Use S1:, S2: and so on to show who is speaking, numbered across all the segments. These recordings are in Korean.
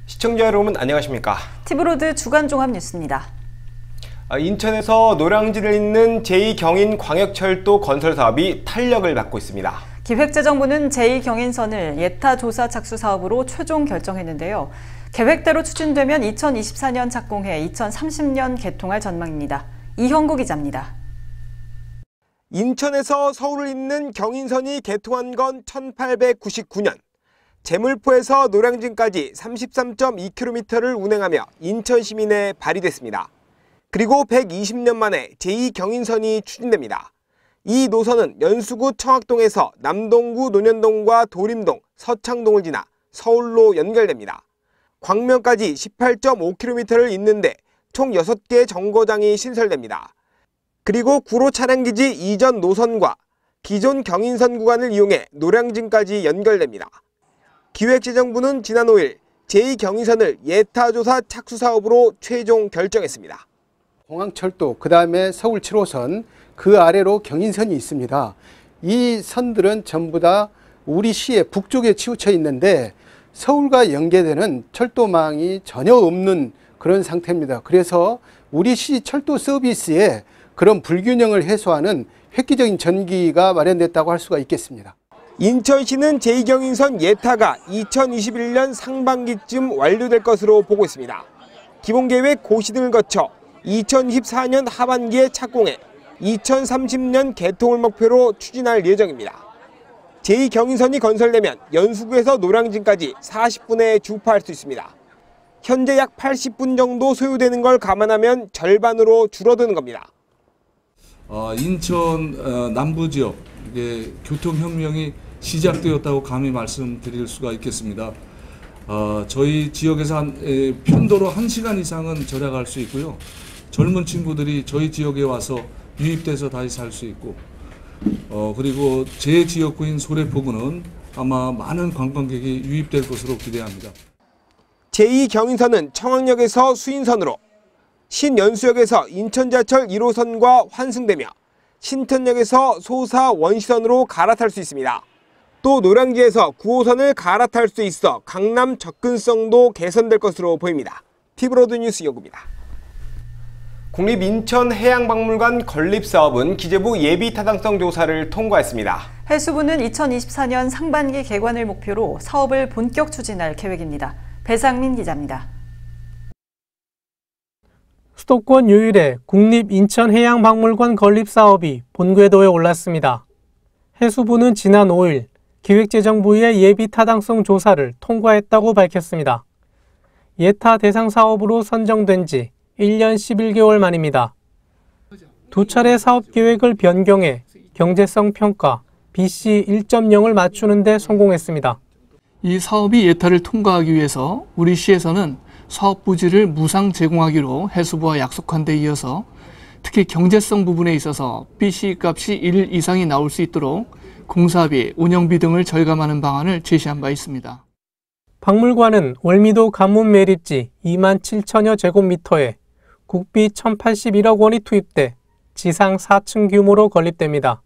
S1: 시청자 여러분 안녕하십니까?
S2: 티브로드 주간 종합 뉴스입니다.
S1: 인천에서 노량진을 잇는 제2경인광역철도 건설 사업이 탄력을 받고 있습니다.
S2: 기획재정부는 제2경인선을 예타 조사 착수 사업으로 최종 결정했는데요. 계획대로 추진되면 2024년 착공해 2030년 개통할 전망입니다. 이형구 기자입니다.
S1: 인천에서 서울을 잇는 경인선이 개통한 건 1899년. 제물포에서 노량진까지 33.2km를 운행하며 인천 시민에 발휘됐습니다. 그리고 120년 만에 제2경인선이 추진됩니다. 이 노선은 연수구 청학동에서 남동구 논현동과 도림동, 서창동을 지나 서울로 연결됩니다. 광명까지 18.5km를 잇는데 총 6개의 정거장이 신설됩니다. 그리고 구로 차량기지 이전 노선과 기존 경인선 구간을 이용해 노량진까지 연결됩니다. 기획재정부는 지난 5일 제2경인선을 예타조사 착수 사업으로 최종 결정했습니다.
S3: 공항철도, 그 다음에 서울 7호선, 그 아래로 경인선이 있습니다. 이 선들은 전부 다 우리 시의 북쪽에 치우쳐 있는데 서울과 연계되는 철도망이 전혀 없는 그런 상태입니다. 그래서 우리 시 철도 서비스에 그런 불균형을 해소하는 획기적인 전기가 마련됐다고 할 수가 있겠습니다.
S1: 인천시는 제2경인선 예타가 2021년 상반기쯤 완료될 것으로 보고 있습니다. 기본계획 고시 등을 거쳐 2024년 하반기에 착공해 2030년 개통을 목표로 추진할 예정입니다. 제2경인선이 건설되면 연수구에서 노량진까지 40분에 주파할 수 있습니다. 현재 약 80분 정도 소요되는 걸 감안하면 절반으로 줄어드는 겁니다.
S4: 인천 남부 지역 교통혁명이 시작되었다고 감히 말씀드릴 수가 있겠습니다. 저희 지역에서 편도로 1시간 이상은 절약할 수 있고요. 젊은 친구들이 저희 지역에 와서 유입돼서 다시 살 수 있고, 그리고 제 지역구인 소래포구는 아마 많은 관광객이 유입될 것으로 기대합니다.
S1: 제2경인선은 청학역에서 수인선으로, 신연수역에서 인천지하철 1호선과 환승되며 신천역에서 소사 원시선으로 갈아탈 수 있습니다. 또 노량진에서 9호선을 갈아탈 수 있어 강남 접근성도 개선될 것으로 보입니다. 티브로드 뉴스 이형구입니다. 국립인천해양박물관 건립사업은 기재부 예비타당성 조사를 통과했습니다.
S2: 해수부는 2024년 상반기 개관을 목표로 사업을 본격 추진할 계획입니다. 배상민 기자입니다.
S5: 수도권 유일의 국립인천해양박물관 건립사업이 본궤도에 올랐습니다. 해수부는 지난 5일 기획재정부의 예비타당성 조사를 통과했다고 밝혔습니다. 예타 대상 사업으로 선정된 지 1년 11개월 만입니다. 두 차례 사업 계획을 변경해 경제성 평가 BC 1.0을 맞추는 데 성공했습니다.
S6: 이 사업이 예타를 통과하기 위해서 우리 시에서는 사업 부지를 무상 제공하기로 해수부와 약속한 데 이어서 특히 경제성 부분에 있어서 BC 값이 1 이상이 나올 수 있도록 공사비, 운영비 등을 절감하는 방안을 제시한 바 있습니다.
S5: 박물관은 월미도 가문 매립지 2만 7천여 제곱미터에 국비 1,081억 원이 투입돼 지상 4층 규모로 건립됩니다.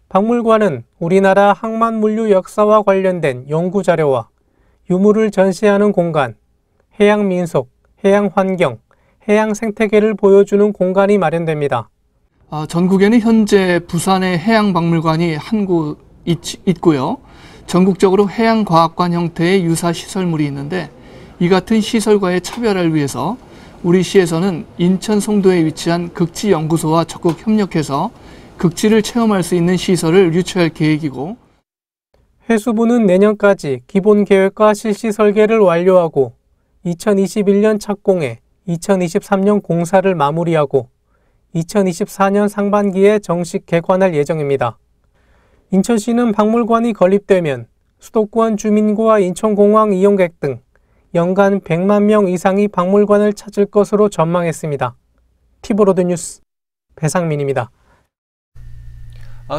S5: 박물관은 우리나라 항만물류 역사와 관련된 연구자료와 유물을 전시하는 공간, 해양민속, 해양환경, 해양생태계를 보여주는 공간이 마련됩니다.
S6: 전국에는 현재 부산의 해양박물관이 한 곳 있고요. 전국적으로 해양과학관 형태의 유사 시설물이 있는데 이 같은 시설과의 차별화를 위해서 우리 시에서는 인천 송도에 위치한 극지연구소와 적극 협력해서 극지를 체험할 수 있는 시설을 유치할 계획이고,
S5: 해수부는 내년까지 기본계획과 실시 설계를 완료하고 2021년 착공해 2023년 공사를 마무리하고 2024년 상반기에 정식 개관할 예정입니다. 인천시는 박물관이 건립되면 수도권 주민과 인천공항 이용객 등 연간 100만 명 이상이 박물관을 찾을 것으로 전망했습니다. 티브로드 뉴스 배상민입니다.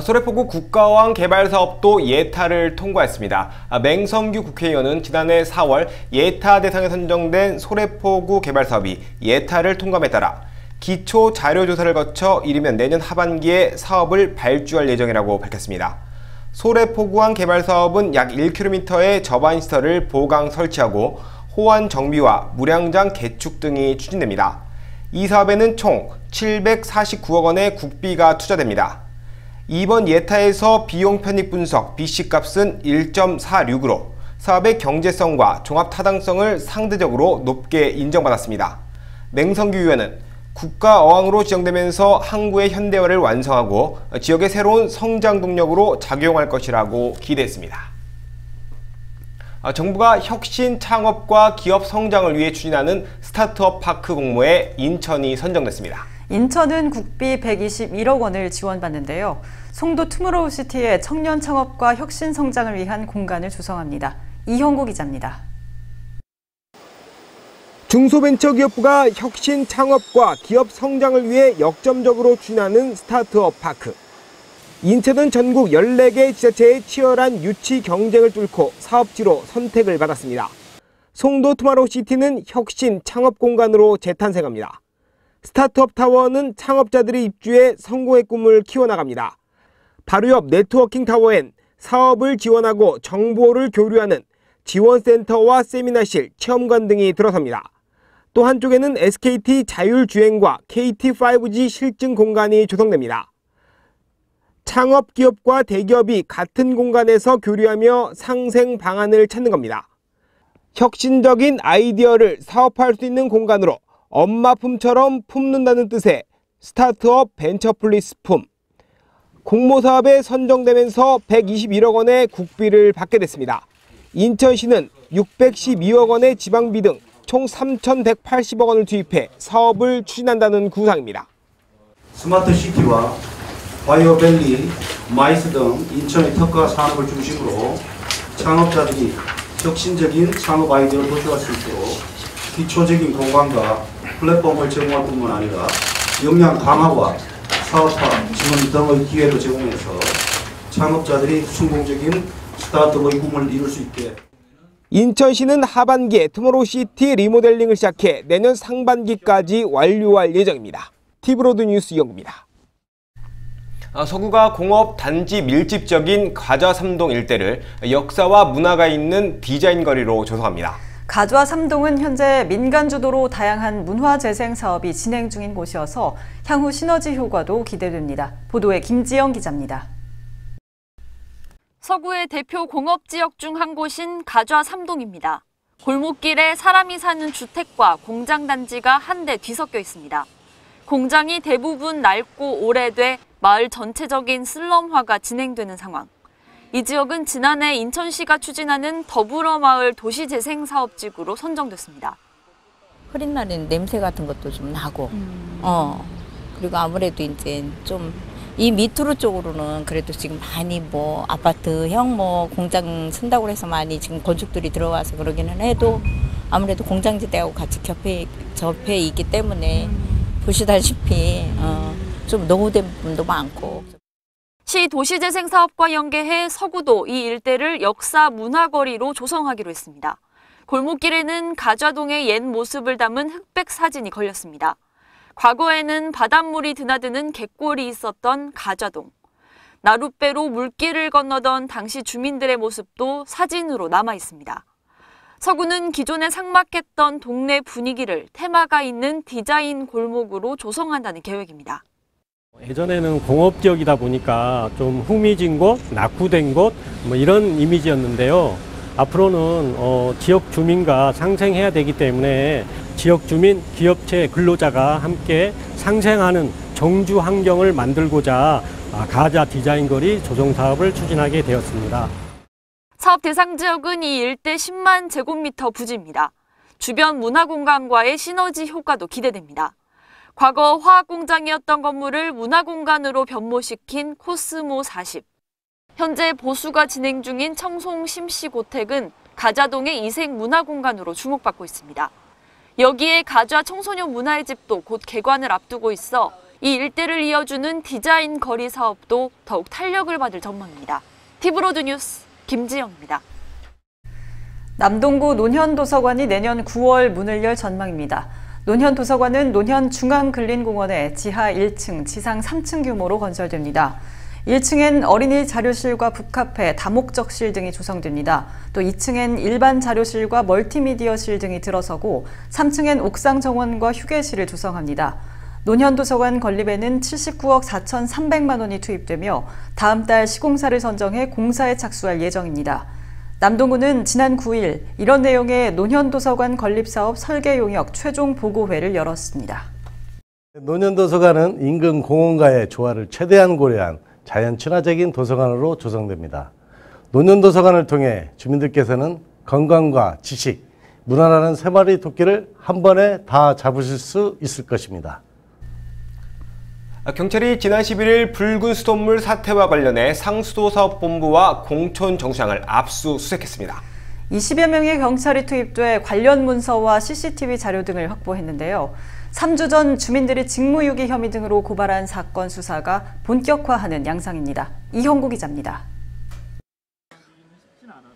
S1: 소래포구 국가어항 개발 사업도 예타를 통과했습니다. 맹성규 국회의원은 지난해 4월 예타 대상에 선정된 소래포구 개발 사업이 예타를 통과함에 따라 기초 자료 조사를 거쳐 이르면 내년 하반기에 사업을 발주할 예정이라고 밝혔습니다. 소래포구항 개발 사업은 약 1km의 저반 시설을 보강 설치하고 호환 정비와 무량장 개축 등이 추진됩니다. 이 사업에는 총 749억 원의 국비가 투자됩니다. 이번 예타에서 비용 편익 분석 BC값은 1.46으로 사업의 경제성과 종합 타당성을 상대적으로 높게 인정받았습니다. 맹성규 의원은 국가 어항으로 지정되면서 항구의 현대화를 완성하고 지역의 새로운 성장 동력으로 작용할 것이라고 기대했습니다. 정부가 혁신 창업과 기업 성장을 위해 추진하는 스타트업 파크 공모에 인천이 선정됐습니다.
S2: 인천은 국비 121억 원을 지원받는데요. 송도 투모로우시티의 청년 창업과 혁신 성장을 위한 공간을 조성합니다. 이형구 기자입니다.
S1: 중소벤처기업부가 혁신 창업과 기업 성장을 위해 역점적으로 추진하는 스타트업 파크. 인천은 전국 14개 지자체의 치열한 유치 경쟁을 뚫고 사업지로 선택을 받았습니다. 송도 투모로우시티는 혁신 창업 공간으로 재탄생합니다. 스타트업 타워는 창업자들이 입주해 성공의 꿈을 키워나갑니다. 바로 옆 네트워킹 타워엔 사업을 지원하고 정보를 교류하는 지원센터와 세미나실, 체험관 등이 들어섭니다. 또 한쪽에는 SKT 자율주행과 KT 5G 실증 공간이 조성됩니다. 창업 기업과 대기업이 같은 공간에서 교류하며 상생 방안을 찾는 겁니다. 혁신적인 아이디어를 사업할 수 있는 공간으로 엄마 품처럼 품는다는 뜻의 스타트업 벤처플리스 품. 공모 사업에 선정되면서 121억 원의 국비를 받게 됐습니다. 인천시는 612억 원의 지방비 등 총 3,180억 원을 투입해 사업을 추진한다는 구상입니다.
S7: 스마트시티와 바이오밸리, 마이스 등 인천의 특화 산업을 중심으로 창업자들이 혁신적인 창업 아이디어를 도출할 수 있도록 기초적인 공간과 플랫폼을 제공할 뿐만 아니라 역량 강화와 사업화, 지원 등의 기회를 제공해서 창업자들이 성공적인 스타트업의 꿈을 이룰 수 있게.
S1: 인천시는 하반기에 투모로우시티 리모델링을 시작해 내년 상반기까지 완료할 예정입니다. 티브로드 뉴스 이영구입니다. 서구가 공업 단지 밀집적인 가좌 3동 일대를 역사와 문화가 있는 디자인 거리로 조성합니다.
S2: 가좌 3동은 현재 민간 주도로 다양한 문화 재생 사업이 진행 중인 곳이어서 향후 시너지 효과도 기대됩니다. 보도에 김지영 기자입니다.
S8: 서구의 대표 공업지역 중 한 곳인 가좌 3동입니다. 골목길에 사람이 사는 주택과 공장단지가 한데 뒤섞여 있습니다. 공장이 대부분 낡고 오래돼 마을 전체적인 슬럼화가 진행되는 상황. 이 지역은 지난해 인천시가 추진하는 더불어마을 도시재생 사업지구로 선정됐습니다.
S9: 흐린 날에는 냄새 같은 것도 좀 나고, 그리고 아무래도 이제 좀 이 밑으로 쪽으로는 그래도 지금 많이 뭐 아파트형 뭐 공장 쓴다고 해서 많이 지금 건축들이 들어와서 그러기는 해도 아무래도 공장지대하고 같이 접해 있기 때문에 보시다시피 좀 노후된 부분도 많고.
S8: 시 도시재생 사업과 연계해 서구도 이 일대를 역사 문화거리로 조성하기로 했습니다. 골목길에는 가좌동의 옛 모습을 담은 흑백 사진이 걸렸습니다. 과거에는 바닷물이 드나드는 갯골이 있었던 가좌동. 나룻배로 물길을 건너던 당시 주민들의 모습도 사진으로 남아 있습니다. 서구는 기존에 삭막했던 동네 분위기를 테마가 있는 디자인 골목으로 조성한다는 계획입니다.
S10: 예전에는 공업지역이다 보니까 좀 후미진 곳, 낙후된 곳 뭐 이런 이미지였는데요. 앞으로는 지역 주민과 상생해야 되기 때문에 지역 주민, 기업체, 근로자가 함께 상생하는 정주 환경을 만들고자 가좌 디자인거리 조성 사업을 추진하게 되었습니다.
S8: 사업 대상 지역은 이 일대 10만 제곱미터 부지입니다. 주변 문화공간과의 시너지 효과도 기대됩니다. 과거 화학공장이었던 건물을 문화공간으로 변모시킨 코스모 40. 현재 보수가 진행 중인 청송 심씨고택은 가좌동의 이색 문화공간으로 주목받고 있습니다. 여기에 가좌 청소년 문화의 집도 곧 개관을 앞두고 있어 이 일대를 이어주는 디자인 거리 사업도 더욱 탄력을 받을 전망입니다. 티브로드 뉴스 김지영입니다.
S2: 남동구 논현도서관이 내년 9월 문을 열 전망입니다. 논현도서관은 논현 중앙근린공원의 지하 1층, 지상 3층 규모로 건설됩니다. 1층엔 어린이 자료실과 북카페, 다목적실 등이 조성됩니다. 또 2층엔 일반 자료실과 멀티미디어실 등이 들어서고 3층엔 옥상 정원과 휴게실을 조성합니다. 노년도서관 건립에는 79억 4,300만 원이 투입되며 다음 달 시공사를 선정해 공사에 착수할 예정입니다. 남동구는 지난 9일 이런 내용의 노년도서관 건립사업 설계 용역 최종 보고회를 열었습니다.
S11: 노년도서관은 인근 공원과의 조화를 최대한 고려한 자연 친화적인 도서관으로 조성됩니다. 노년도서관을 통해 주민들께서는 건강과 지식, 문화라는 세 마리 토끼를 한 번에 다 잡으실 수 있을 것입니다.
S1: 경찰이 지난 11일 붉은 수돗물 사태와 관련해 상수도사업본부와 공촌정수장을 압수수색했습니다. 20여 명의 경찰이 투입돼 관련 문서와 CCTV 자료 등을 확보했는데요. 3주 전 주민들이 직무유기 혐의 등으로 고발한 사건 수사가 본격화하는 양상입니다. 이형구 기자입니다.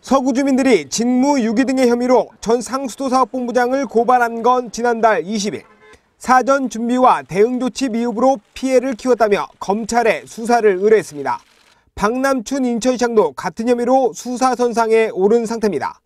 S1: 서구 주민들이 직무유기 등의 혐의로 전 상수도사업본부장을 고발한 건 지난달 20일. 사전 준비와 대응 조치 미흡으로 피해를 키웠다며 검찰에 수사를 의뢰했습니다. 박남춘 인천시장도 같은 혐의로 수사선상에 오른 상태입니다.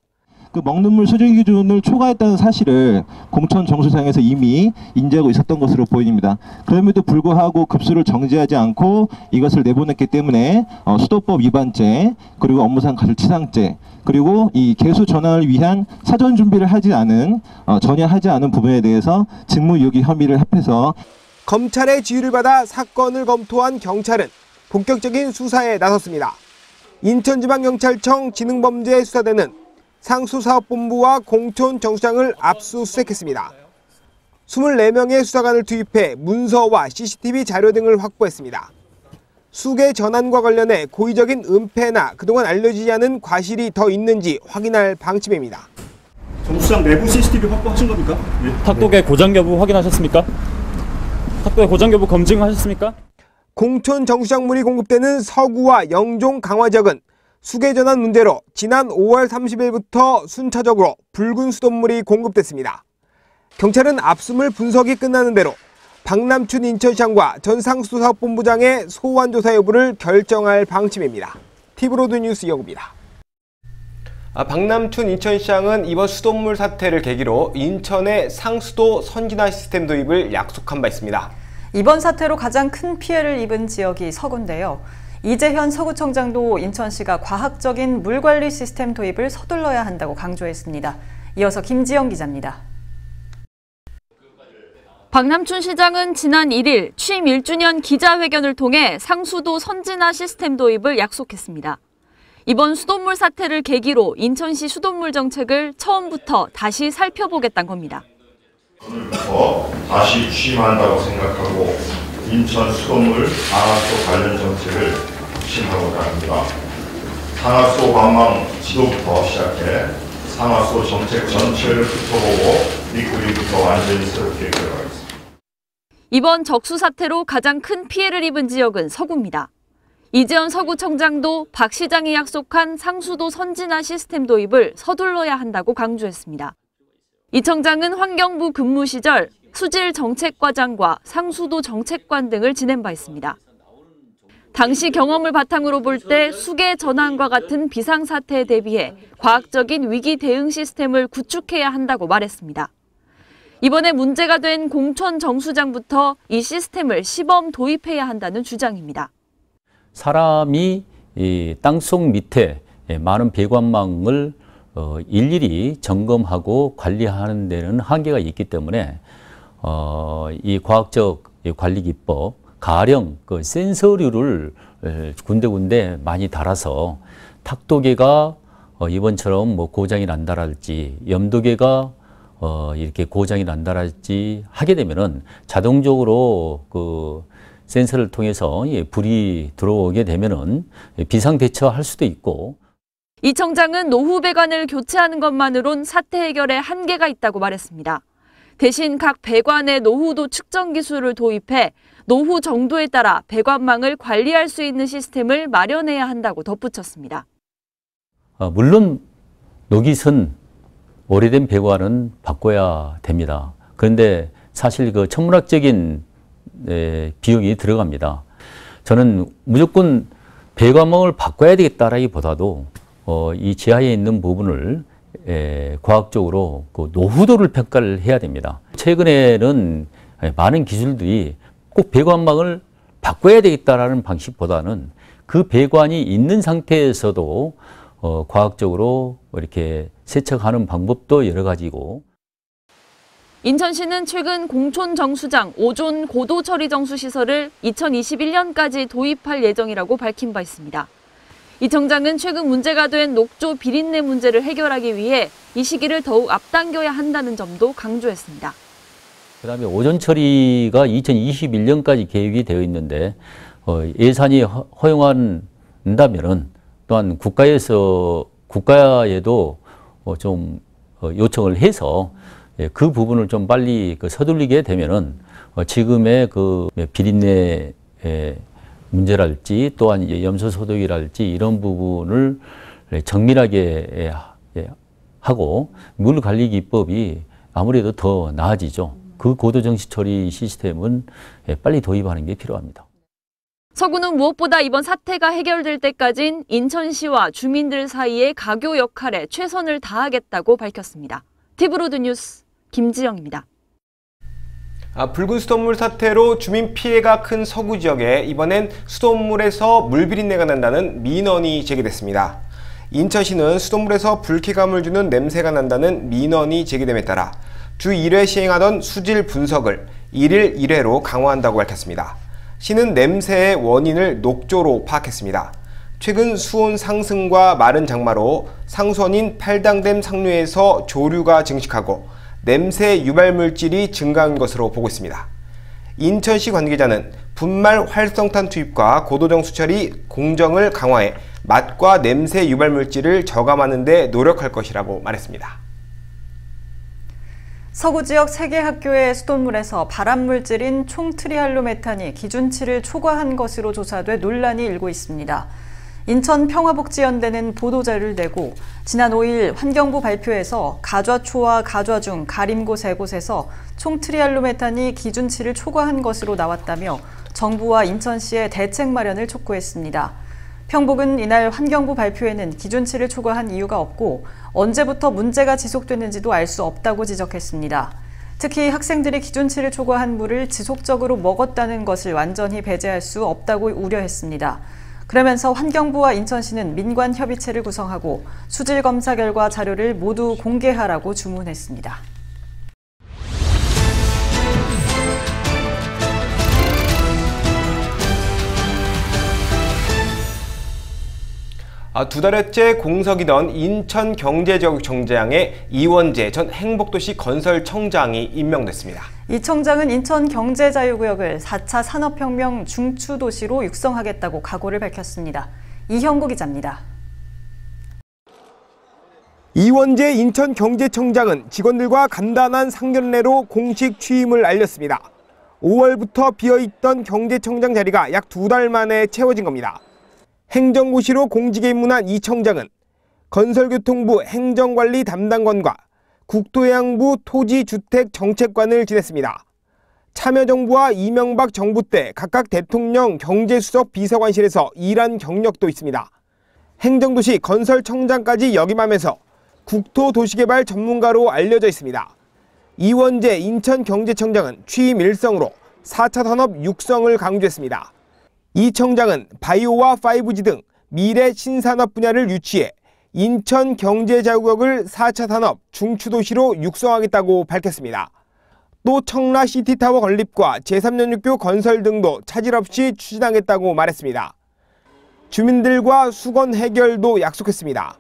S12: 그 먹는 물 수질 기준을 초과했다는 사실을 공천 정수장에서 이미 인지하고 있었던 것으로 보입니다. 그럼에도 불구하고 급수를 정지하지 않고 이것을 내보냈기 때문에 수도법 위반죄, 그리고 업무상 가중치상죄, 그리고 이 개수 전환을 위한 사전 준비를 하지 않은 전혀 하지 않은 부분에 대해서 직무유기 혐의를 합해서
S1: 검찰의 지휘를 받아 사건을 검토한 경찰은 본격적인 수사에 나섰습니다. 인천지방경찰청 지능범죄수사대는 상수사업본부와 공촌정수장을 압수수색했습니다. 24명의 수사관을 투입해 문서와 CCTV 자료 등을 확보했습니다. 수계 전환과 관련해 고의적인 은폐나 그동안 알려지지 않은 과실이 더 있는지 확인할 방침입니다.
S13: 정수장 내부 CCTV 확보하신 겁니까? 예.
S14: 탁독의 고장 여부 확인하셨습니까? 탁독의 고장 여부 검증하셨습니까?
S1: 공촌 정수장물이 공급되는 서구와 영종 강화 지역은 수계 전환 문제로 지난 5월 30일부터 순차적으로 붉은 수돗물이 공급됐습니다. 경찰은 압수물 분석이 끝나는 대로 박남춘 인천시장과 전 상수도사업본부장의 소환 조사 여부를 결정할 방침입니다. TV로드 뉴스 이영구입니다. 박남춘 인천시장은 이번 수돗물 사태를 계기로 인천의 상수도 선진화 시스템 도입을 약속한 바 있습니다.
S2: 이번 사태로 가장 큰 피해를 입은 지역이 서구인데요. 이재현 서구청장도 인천시가 과학적인 물관리 시스템 도입을 서둘러야 한다고 강조했습니다. 이어서 김지영 기자입니다.
S8: 박남춘 시장은 지난 1일 취임 1주년 기자회견을 통해 상수도 선진화 시스템 도입을 약속했습니다. 이번 수돗물 사태를 계기로 인천시 수돗물 정책을 처음부터 다시 살펴보겠다는 겁니다.
S15: 오늘부터 다시 취임한다고 생각하고 인천 수돗물 상하수 관련 정책을 추진하고자 합니다. 상하수 관망 지도부터 시작해 상하수 정책 전체를 훑어보고 밑그림부터 완전히 새롭게 그려가겠습니다.
S8: 이번 적수 사태로 가장 큰 피해를 입은 지역은 서구입니다. 이재현 서구청장도 박 시장이 약속한 상수도 선진화 시스템 도입을 서둘러야 한다고 강조했습니다. 이 청장은 환경부 근무 시절 수질 정책과장과 상수도 정책관 등을 지낸 바 있습니다. 당시 경험을 바탕으로 볼 때 수계 전환과 같은 비상사태에 대비해 과학적인 위기 대응 시스템을 구축해야 한다고 말했습니다. 이번에 문제가 된 공촌 정수장부터 이 시스템을 시범 도입해야 한다는 주장입니다.
S16: 사람이 이 땅속 밑에 많은 배관망을 일일이 점검하고 관리하는 데는 한계가 있기 때문에 이 과학적 관리 기법, 가령 그 센서류를 군데군데 많이 달아서 탁도계가 이번처럼 뭐 고장이 난다랄지 염도계가 이렇게 고장이 난다랄지 하게 되면은 자동적으로 그 센서를 통해서 불이 들어오게 되면은 비상 대처할 수도 있고.
S8: 이 청장은 노후 배관을 교체하는 것만으론 사태 해결에 한계가 있다고 말했습니다. 대신 각 배관의 노후도 측정 기술을 도입해 노후 정도에 따라 배관망을 관리할 수 있는 시스템을 마련해야 한다고 덧붙였습니다.
S16: 물론 녹이선 오래된 배관은 바꿔야 됩니다. 그런데 사실 그 천문학적인 비용이 들어갑니다. 저는 무조건 배관망을 바꿔야 되겠다라기보다도 이 지하에 있는 부분을 과학적으로 그 노후도를 평가를 해야 됩니다. 최근에는 많은 기술들이 꼭 배관망을 바꿔야 되겠다라는 방식보다는 그 배관이 있는 상태에서도 과학적으로 이렇게 세척하는 방법도 여러 가지고.
S8: 인천시는 최근 공촌 정수장 5존 고도 처리 정수 시설을 2021년까지 도입할 예정이라고 밝힌 바 있습니다. 이 청장은 최근 문제가 된 녹조 비린내 문제를 해결하기 위해 이 시기를 더욱 앞당겨야 한다는 점도 강조했습니다.
S16: 그다음에 오존 처리가 2021년까지 계획이 되어 있는데 예산이 허용한다면은 또한 국가에도 좀 요청을 해서 그 부분을 좀 빨리 서둘리게 되면은 지금의 그 비린내 문제랄지 또한 염소 소독이랄지 이런 부분을 정밀하게 하고 물관리기법이 아무래도 더 나아지죠. 그 고도정시 처리 시스템은 빨리 도입하는 게 필요합니다.
S8: 서구는 무엇보다 이번 사태가 해결될 때까진 인천시와 주민들 사이의 가교 역할에 최선을 다하겠다고 밝혔습니다. 티브로드 뉴스 김지영입니다.
S1: 붉은 수돗물 사태로 주민 피해가 큰 서구 지역에 이번엔 수돗물에서 물비린내가 난다는 민원이 제기됐습니다. 인천시는 수돗물에서 불쾌감을 주는 냄새가 난다는 민원이 제기됨에 따라 주 1회 시행하던 수질 분석을 1일 1회로 강화한다고 밝혔습니다. 시는 냄새의 원인을 녹조로 파악했습니다. 최근 수온 상승과 마른 장마로 상수원인 팔당댐 상류에서 조류가 증식하고 냄새 유발 물질이 증가한 것으로 보고 있습니다. 인천시 관계자는 분말 활성탄 투입과 고도정수 처리 공정을 강화해 맛과 냄새 유발 물질을 저감하는 데 노력할 것이라고 말했습니다.
S2: 서구 지역 3개 학교의 수돗물에서 발암물질인 총트리할로메탄이 기준치를 초과한 것으로 조사돼 논란이 일고 있습니다. 인천 평화복지연대는 보도자료를 내고 지난 5일 환경부 발표에서 가좌초와 가좌중, 가림고 3곳에서 총트리할로메탄이 기준치를 초과한 것으로 나왔다며 정부와 인천시의 대책 마련을 촉구했습니다. 평복은 이날 환경부 발표에는 기준치를 초과한 이유가 없고 언제부터 문제가 지속됐는지도 알 수 없다고 지적했습니다. 특히 학생들이 기준치를 초과한 물을 지속적으로 먹었다는 것을 완전히 배제할 수 없다고 우려했습니다. 그러면서 환경부와 인천시는 민관협의체를 구성하고 수질검사 결과 자료를 모두 공개하라고 주문했습니다.
S1: 두 달째 공석이던 인천경제자유청장에 이원재 전 행복도시 건설청장이 임명됐습니다.
S2: 이 청장은 인천경제자유구역을 4차 산업혁명 중추도시로 육성하겠다고 각오를 밝혔습니다. 이형구 기자입니다.
S1: 이원재 인천경제청장은 직원들과 간단한 상견례로 공식 취임을 알렸습니다. 5월부터 비어있던 경제청장 자리가 약 2달 만에 채워진 겁니다. 행정고시로 공직에 입문한 이 청장은 건설교통부 행정관리 담당관과 국토해양부 토지주택정책관을 지냈습니다. 참여정부와 이명박 정부 때 각각 대통령 경제수석 비서관실에서 일한 경력도 있습니다. 행정도시 건설청장까지 역임하면서 국토도시개발 전문가로 알려져 있습니다. 이원재 인천경제청장은 취임 일성으로 4차 산업 육성을 강조했습니다. 이 청장은 바이오와 5G 등 미래 신산업 분야를 유치해 인천경제자유구역을 4차 산업 중추도시로 육성하겠다고 밝혔습니다. 또 청라 시티타워 건립과 제3연육교 건설 등도 차질 없이 추진하겠다고 말했습니다. 주민들과 수건 해결도 약속했습니다.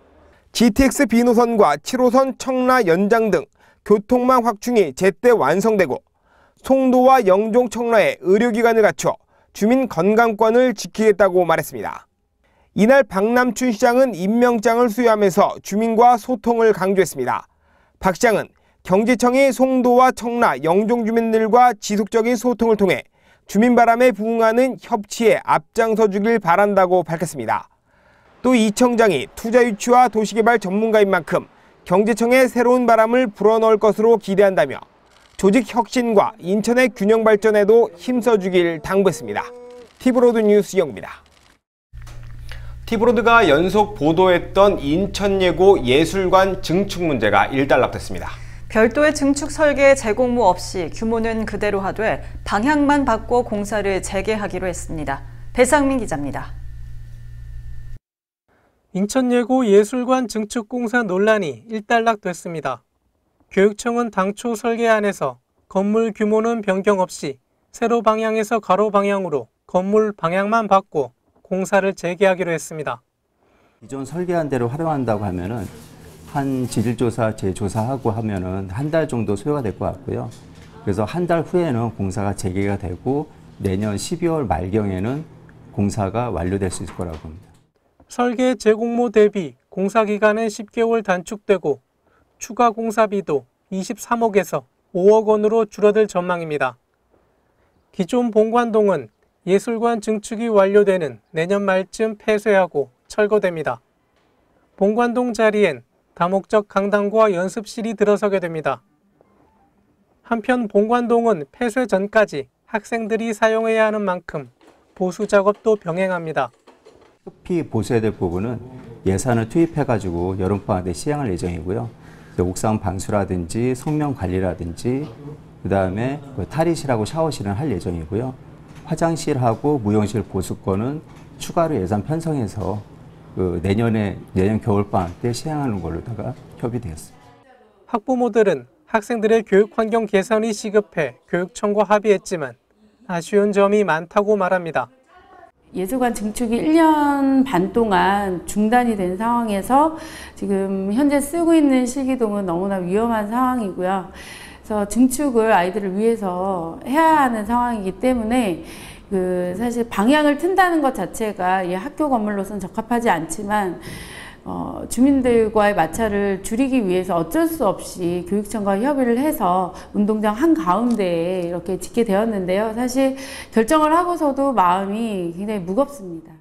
S1: GTX B노선과 7호선 청라 연장 등 교통망 확충이 제때 완성되고 송도와 영종 청라에 의료기관을 갖춰 주민 건강권을 지키겠다고 말했습니다. 이날 박남춘 시장은 임명장을 수여하면서 주민과 소통을 강조했습니다. 박 시장은 경제청이 송도와 청라, 영종 주민들과 지속적인 소통을 통해 주민 바람에 부응하는 협치에 앞장서 주길 바란다고 밝혔습니다. 또 이 청장이 투자 유치와 도시개발 전문가인 만큼 경제청에 새로운 바람을 불어넣을 것으로 기대한다며 조직 혁신과 인천의 균형 발전에도 힘써주길 당부했습니다. 티브로드 뉴스 영입니다. 티브로드가 연속 보도했던 인천예고 예술관 증축 문제가 일단락됐습니다.
S2: 별도의 증축 설계 재공모 없이 규모는 그대로 하되 방향만 바꿔 공사를 재개하기로 했습니다. 배상민 기자입니다.
S5: 인천예고 예술관 증축 공사 논란이 일단락됐습니다. 교육청은 당초 설계안에서 건물 규모는 변경 없이 세로 방향에서 가로 방향으로 건물 방향만 바꿔 공사를 재개하기로 했습니다.
S17: 기존 설계한 대로 활용한다고 하면은 한 지질조사 재조사하고 하면은 한 달 정도 소요가 될 것 같고요. 그래서 한 달 후에는 공사가 재개가 되고 내년 12월 말경에는 공사가 완료될 수 있을 거라고 봅니다.
S5: 설계 재공모 대비 공사 기간은 10개월 단축되고 추가 공사비도 23억에서 5억 원으로 줄어들 전망입니다. 기존 본관동은 예술관 증축이 완료되는 내년 말쯤 폐쇄하고 철거됩니다. 본관동 자리엔 다목적 강당과 연습실이 들어서게 됩니다. 한편 본관동은 폐쇄 전까지 학생들이 사용해야 하는 만큼 보수 작업도 병행합니다.
S17: 급히 보수해야 될 부분은 예산을 투입해가지고 여름방학 때 시행할 예정이고요. 옥상 방수라든지 성명 관리라든지 그 다음에 탈의실하고 샤워실은 할 예정이고요. 화장실하고 무용실 보수권은 추가로 예산 편성해서 내년 겨울방학 때 시행하는 걸로다가 협의되었습니다.
S5: 학부모들은 학생들의 교육 환경 개선이 시급해 교육청과 합의했지만 아쉬운 점이 많다고 말합니다.
S18: 예술관 증축이 1년 반 동안 중단이 된 상황에서 지금 현재 쓰고 있는 실기동은 너무나 위험한 상황이고요. 그래서 증축을 아이들을 위해서 해야 하는 상황이기 때문에 사실 방향을 튼다는 것 자체가 이 학교 건물로서는 적합하지 않지만 주민들과의 마찰을 줄이기 위해서 어쩔 수 없이 교육청과 협의를 해서 운동장 한가운데에 이렇게 짓게 되었는데요. 사실 결정을 하고서도 마음이 굉장히 무겁습니다.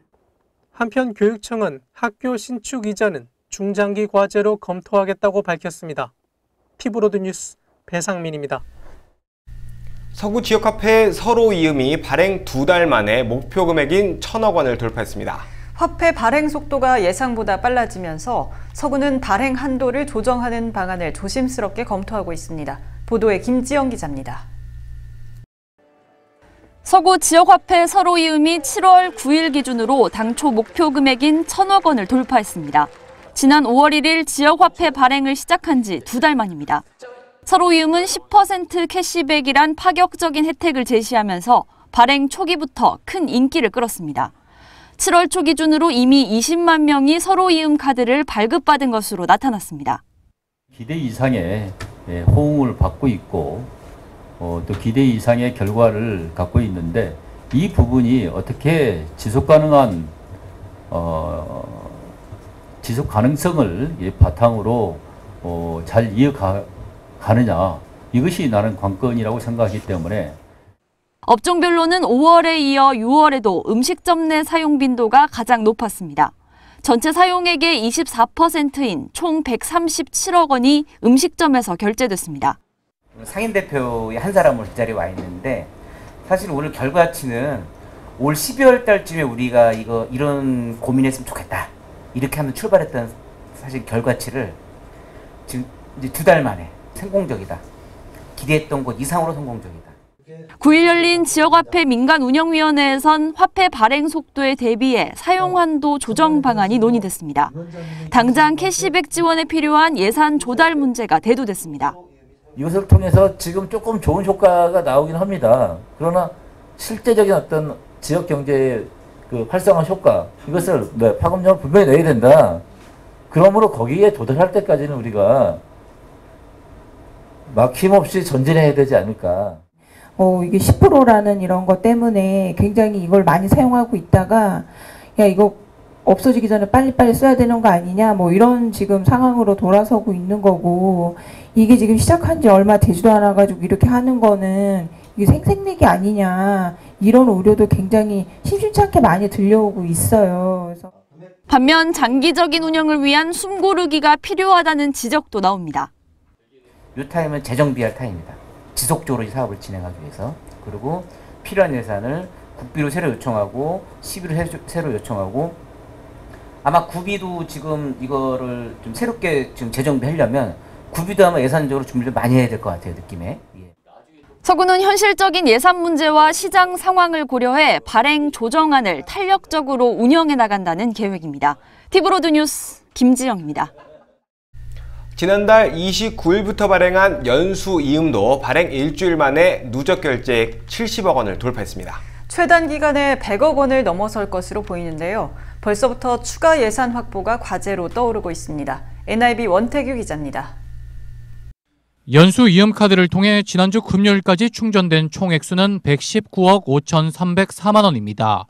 S5: 한편 교육청은 학교 신축 이전은 중장기 과제로 검토하겠다고 밝혔습니다. 티브로드 뉴스 배상민입니다.
S1: 서구 지역화폐 서로이음이 발행 2달 만에 목표 금액인 1,000억 원을 돌파했습니다.
S2: 화폐 발행 속도가 예상보다 빨라지면서 서구는 발행 한도를 조정하는 방안을 조심스럽게 검토하고 있습니다. 보도에 김지영 기자입니다.
S8: 서구 지역화폐 서로이음이 7월 9일 기준으로 당초 목표 금액인 1,000억 원을 돌파했습니다. 지난 5월 1일 지역화폐 발행을 시작한 지 2달 만입니다. 서로이음은 10% 캐시백이란 파격적인 혜택을 제시하면서 발행 초기부터 큰 인기를 끌었습니다. 7월 초 기준으로 이미 20만 명이 서로이음 카드를 발급받은 것으로 나타났습니다.
S16: 기대 이상의 호응을 받고 있고 또 기대 이상의 결과를 갖고 있는데 이 부분이 어떻게 지속 가능한 지속 가능성을 바탕으로 잘 이어가느냐 이것이 나는 관건이라고 생각하기 때문에
S8: 업종별로는 5월에 이어 6월에도 음식점 내 사용 빈도가 가장 높았습니다. 전체 사용액의 24%인 총 137억 원이 음식점에서 결제됐습니다.
S19: 상임 대표의 한 사람으로 이 자리에 와 있는데 사실 오늘 결과치는 올 12월 달쯤에 우리가 이런 고민했으면 좋겠다 이렇게 하면 출발했던 사실 결과치를 지금 이제 2달 만에 성공적이다. 기대했던 것 이상으로 성공적이다.
S8: 9일 열린 지역화폐 민간운영위원회에선 화폐 발행 속도에 대비해 사용한도 조정 방안이 논의됐습니다. 당장 캐시백 지원에 필요한 예산 조달 문제가 대두됐습니다.
S20: 이것을 통해서 지금 조금 좋은 효과가 나오긴 합니다. 그러나 실제적인 어떤 지역 경제의 활성화 효과 이것을 파급력을 분명히 내야 된다. 그러므로 거기에 도달할 때까지는 우리가 막힘없이 전진해야 되지 않을까.
S21: 이게 10%라는 이런 것 때문에 굉장히 이걸 많이 사용하고 있다가 야 이거 없어지기 전에 빨리빨리 써야 되는 거 아니냐 뭐 이런 지금 상황으로 돌아서고 있는 거고 이게 지금 시작한 지 얼마 되지도 않아 가지고 이렇게 하는 거는 이게 생색내기 아니냐 이런 우려도 굉장히 심심치 않게 많이 들려오고 있어요. 그래서
S8: 반면 장기적인 운영을 위한 숨고르기가 필요하다는 지적도 나옵니다.
S19: 이 타임은 재정비할 타임입니다. 지속적으로 이 사업을 진행하기 위해서. 그리고 필요한 예산을 국비로 새로 요청하고 시비로 새로 요청하고 아마 구비도 지금 이거를 좀 새롭게 지금 재정비하려면 구비도 아마 예산적으로 준비를 많이 해야 될 것 같아요, 느낌에.
S8: 서구는 현실적인 예산 문제와 시장 상황을 고려해 발행 조정안을 탄력적으로 운영해 나간다는 계획입니다. 티브로드 뉴스 김지영입니다.
S1: 지난달 29일부터 발행한 연수이음도 발행 일주일 만에 누적 결제액 70억 원을 돌파했습니다.
S2: 최단 기간에 100억 원을 넘어설 것으로 보이는데요. 벌써부터 추가 예산 확보가 과제로 떠오르고 있습니다. NIB 원태규 기자입니다.
S3: 연수 이음카드를 통해 지난주 금요일까지 충전된 총 액수는 119억 5,304만 원입니다.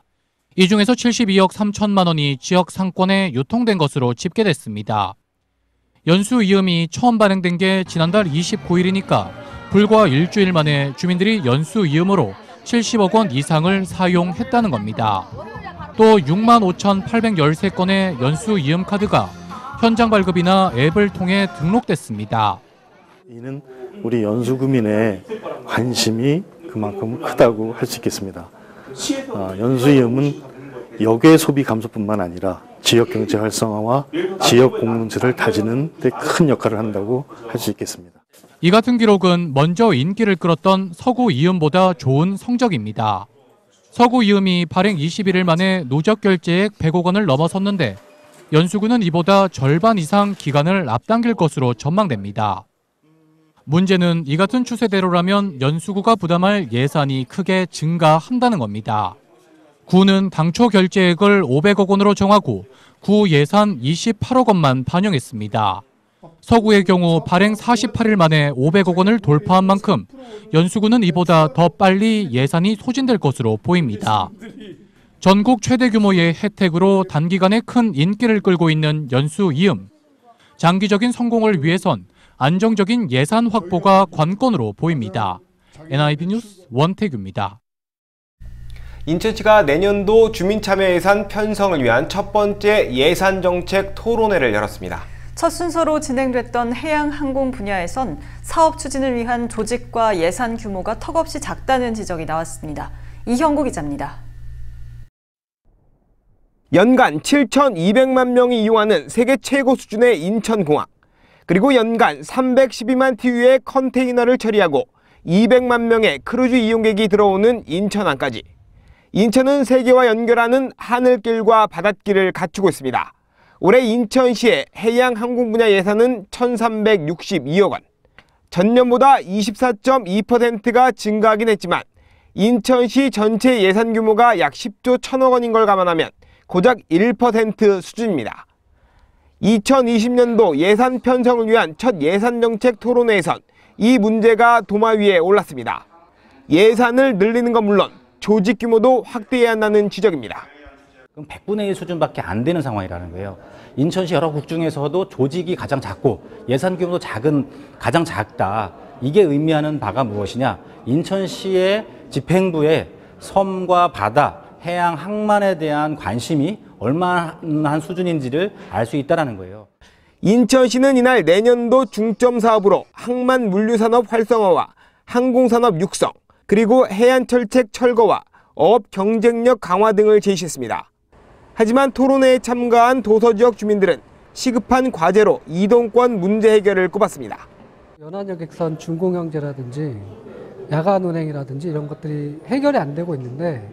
S3: 이 중에서 72억 3천만 원이 지역 상권에 유통된 것으로 집계됐습니다. 연수 이음이 처음 발행된 게 지난달 29일이니까 불과 일주일 만에 주민들이 연수 이음으로 70억 원 이상을 사용했다는 겁니다. 또 65,813건의 연수 이음 카드가 현장 발급이나 앱을 통해 등록됐습니다.
S22: 이는 우리 연수구민의 관심이 그만큼 크다고 할 수 있겠습니다. 연수이음은 역외 소비 감소뿐만 아니라 지역 경제 활성화와 지역 공동체를 다지는 데 큰 역할을 한다고 할 수 있겠습니다.
S3: 이 같은 기록은 먼저 인기를 끌었던 서구 이음보다 좋은 성적입니다. 서구 이음이 발행 21일 만에 누적 결제액 100억 원을 넘어섰는데 연수구는 이보다 절반 이상 기간을 앞당길 것으로 전망됩니다. 문제는 이 같은 추세대로라면 연수구가 부담할 예산이 크게 증가한다는 겁니다. 구는 당초 결제액을 500억 원으로 정하고 구 예산 28억 원만 반영했습니다. 서구의 경우 발행 48일 만에 500억 원을 돌파한 만큼 연수구는 이보다 더 빨리 예산이 소진될 것으로 보입니다. 전국 최대 규모의 혜택으로 단기간에 큰 인기를 끌고 있는 연수 이음. 장기적인 성공을 위해선 안정적인 예산 확보가 관건으로 보입니다. NIB 뉴스 원태규입니다.
S1: 인천시가 내년도 주민참여예산 편성을 위한 첫 번째 예산정책 토론회를 열었습니다.
S2: 첫 순서로 진행됐던 해양항공 분야에선 사업 추진을 위한 조직과 예산 규모가 턱없이 작다는 지적이 나왔습니다. 이형구 기자입니다.
S1: 연간 7,200만 명이 이용하는 세계 최고 수준의 인천공항, 그리고 연간 312만 TU의 컨테이너를 처리하고 200만 명의 크루즈 이용객이 들어오는 인천항까지. 인천은 세계와 연결하는 하늘길과 바닷길을 갖추고 있습니다. 올해 인천시의 해양항공 분야 예산은 1,362억 원. 전년보다 24.2%가 증가하긴 했지만 인천시 전체 예산 규모가 약 10조 1,000억 원인 걸 감안하면 고작 1% 수준입니다. 2020년도 예산 편성을 위한 첫 예산정책 토론회에선 이 문제가 도마 위에 올랐습니다. 예산을 늘리는 건 물론 조직 규모도 확대해야 한다는 지적입니다.
S23: 그럼 100분의 1 수준밖에 안 되는 상황이라는 거예요. 인천시 여러 국 중에서도 조직이 가장 작고 예산 규모도 가장 작다. 이게 의미하는 바가 무엇이냐? 인천시의 집행부의 섬과 바다, 해양, 항만에 대한 관심이 얼마나 수준인지를 알 수 있다는 거예요.
S1: 인천시는 이날 내년도 중점 사업으로 항만 물류산업 활성화와 항공산업 육성, 그리고 해안철책 철거와 어업 경쟁력 강화 등을 제시했습니다. 하지만 토론회에 참가한 도서지역 주민들은 시급한 과제로 이동권 문제 해결을 꼽았습니다.
S24: 연안여객선 준공영제라든지 야간 운행이라든지 이런 것들이 해결이 안 되고 있는데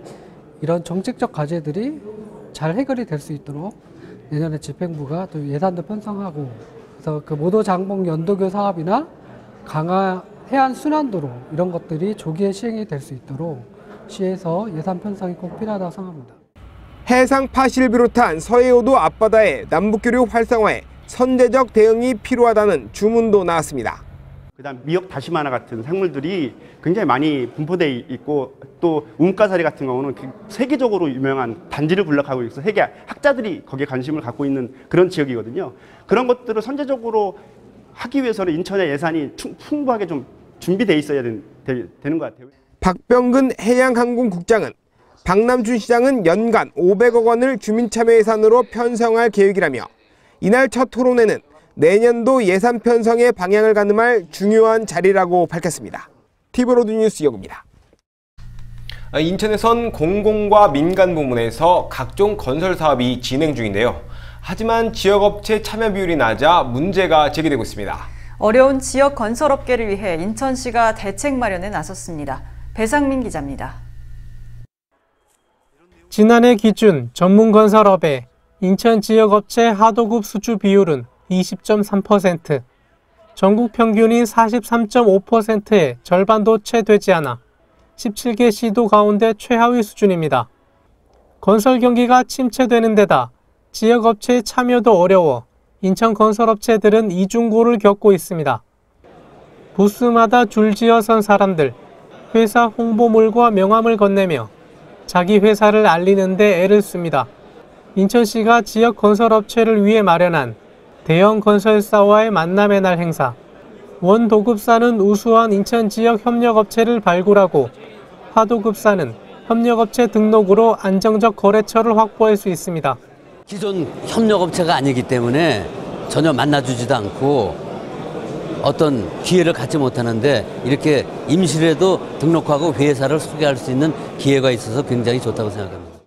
S24: 이런 정책적 과제들이 잘 해결이 될 수 있도록 내년에 집행부가 또 예산도 편성하고 그래서 그 모도 장복 연도교 사업이나 강화 해안 순환도로 이런 것들이 조기에 시행이 될 수 있도록 시에서 예산 편성이 꼭 필요하다고 생각합니다.
S1: 해상 파시를 비롯한 서해오도 앞바다의 남북교류 활성화에 선제적 대응이 필요하다는 주문도 나왔습니다.
S25: 그다음 미역 다시마나 같은 생물들이 굉장히 많이 분포되어 있고 또 운가사리 같은 경우는 세계적으로 유명한 단지를 군락하고 있어서 세계 학자들이 거기에 관심을 갖고 있는 그런 지역이거든요. 그런 것들을 선제적으로 하기 위해서는 인천의 예산이 풍부하게 좀 준비되어 있어야 되는 것 같아요.
S1: 박병근 해양항공국장은 박남춘 시장은 연간 500억 원을 주민참여 예산으로 편성할 계획이라며 이날 첫 토론회는 내년도 예산 편성의 방향을 가늠할 중요한 자리라고 밝혔습니다. 티브로드 뉴스 이영구입니다. 인천에선 공공과 민간 부문에서 각종 건설 사업이 진행 중인데요. 하지만 지역업체 참여 비율이 낮아 문제가 제기되고 있습니다.
S2: 어려운 지역 건설업계를 위해 인천시가 대책 마련에 나섰습니다. 배상민 기자입니다.
S5: 지난해 기준 전문건설업의 인천 지역업체 하도급 수주 비율은 20.3%, 전국 평균인 43.5%의 절반도 채 되지 않아 17개 시도 가운데 최하위 수준입니다. 건설 경기가 침체되는 데다 지역업체의 참여도 어려워 인천 건설업체들은 이중고를 겪고 있습니다. 부스마다 줄지어 선 사람들, 회사 홍보물과 명함을 건네며 자기 회사를 알리는 데 애를 씁니다. 인천시가 지역 건설업체를 위해 마련한 대형 건설사와의 만남의 날 행사. 원도급사는 우수한 인천 지역 협력업체를 발굴하고 하도급사는 협력업체 등록으로 안정적 거래처를 확보할 수 있습니다.
S4: 기존 협력업체가 아니기 때문에 전혀 만나주지도 않고 어떤 기회를 갖지 못하는데 이렇게 임시라도 등록하고 회사를 소개할 수 있는 기회가 있어서 굉장히 좋다고 생각합니다.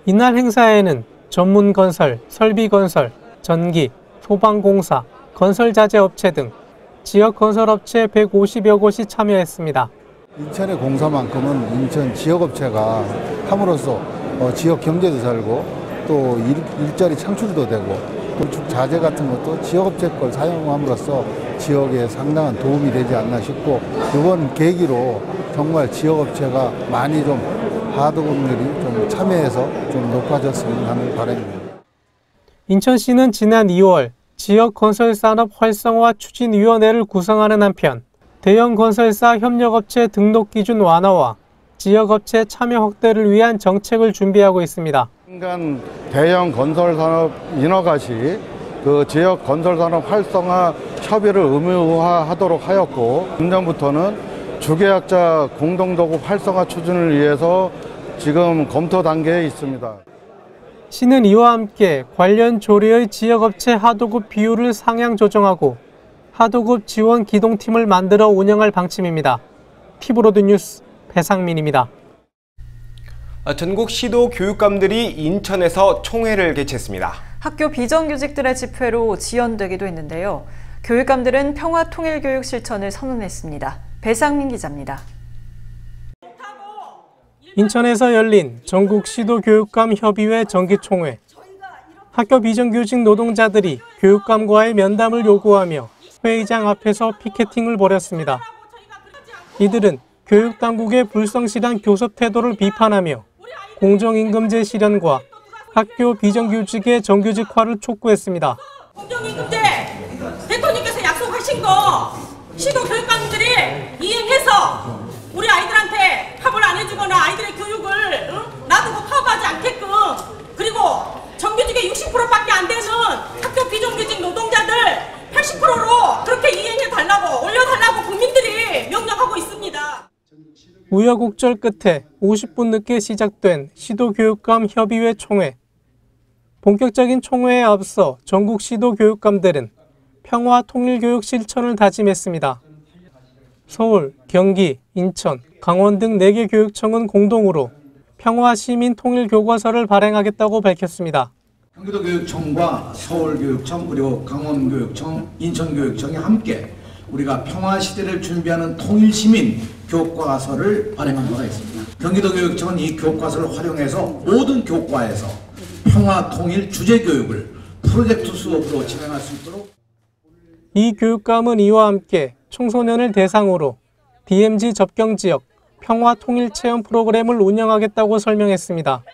S5: 이날 행사에는 전문건설, 설비건설, 전기, 소방공사, 건설자재업체 등 지역 건설업체 150여 곳이 참여했습니다.
S6: 인천의 공사만큼은 인천 지역업체가 함으로써 지역 경제도 살고 또 일자리 창출도 되고 건축 자재 같은 것도 지역업체 걸 사용함으로써 지역에 상당한 도움이 되지 않나 싶고 이번 계기로 정말 지역업체가 많이 좀 하도급률이 좀 참여해서 좀 높아졌으면 하는 바람입니다.
S5: 인천시는 지난 2월 지역 건설산업 활성화 추진위원회를 구성하는 한편 대형 건설사 협력업체 등록 기준 완화와 지역업체 참여 확대를 위한 정책을 준비하고 있습니다.
S6: 인간 대형 건설산업 인허가 시 그 지역 건설산업 활성화 협의를 의무화하도록 하였고 금년부터는 주계약자 공동도급 활성화 추진을 위해서 지금 검토 단계에 있습니다.
S5: 시는 이와 함께 관련 조례의 지역업체 하도급 비율을 상향 조정하고 하도급 지원 기동팀을 만들어 운영할 방침입니다. 티브로드 뉴스 배상민입니다.
S1: 전국 시도 교육감들이 인천에서 총회를 개최했습니다.
S2: 학교 비정규직들의 집회로 지연되기도 했는데요. 교육감들은 평화통일교육 실천을 선언했습니다. 배상민 기자입니다.
S5: 인천에서 열린 전국 시도교육감 협의회 정기총회. 학교 비정규직 노동자들이 교육감과의 면담을 요구하며 회의장 앞에서 피켓팅을 벌였습니다. 이들은 교육당국의 불성실한 교섭 태도를 비판하며 공정임금제 실현과 학교 비정규직의 정규직화를 촉구했습니다.
S7: 공정임금제 대통령께서 약속하신 거 시도 교육감들이 이행해서 우리 아이들한테 팝을 안 해주거나 아이들의 교육을 놔두고 파업하지 않게끔 그리고 정규직의 60%밖에 안 되는 학교 비정규직 노동자들 80%로 그렇게 이행해달라고 올려달라고 국민들이 명령하고 있습니다.
S5: 우여곡절 끝에 50분 늦게 시작된 시도교육감 협의회 총회. 본격적인 총회에 앞서 전국 시도교육감들은 평화 통일교육 실천을 다짐했습니다. 서울, 경기, 인천, 강원 등 4개 교육청은 공동으로 평화 시민 통일 교과서를 발행하겠다고 밝혔습니다.
S9: 경기도교육청과 서울교육청 그리고 강원교육청, 인천교육청이 함께 우리가 평화 시대를 준비하는 통일 시민 교과서를 발행한 바가 있습니다. 경기도교육청은 이 교과서를 활용해서 모든 교과에서 평화 통일 주제 교육을 프로젝트 수업으로 진행할 수 있도록.
S5: 이 교육감은 이와 함께 청소년을 대상으로 DMZ 접경지역 평화 통일 체험 프로그램을 운영하겠다고 설명했습니다.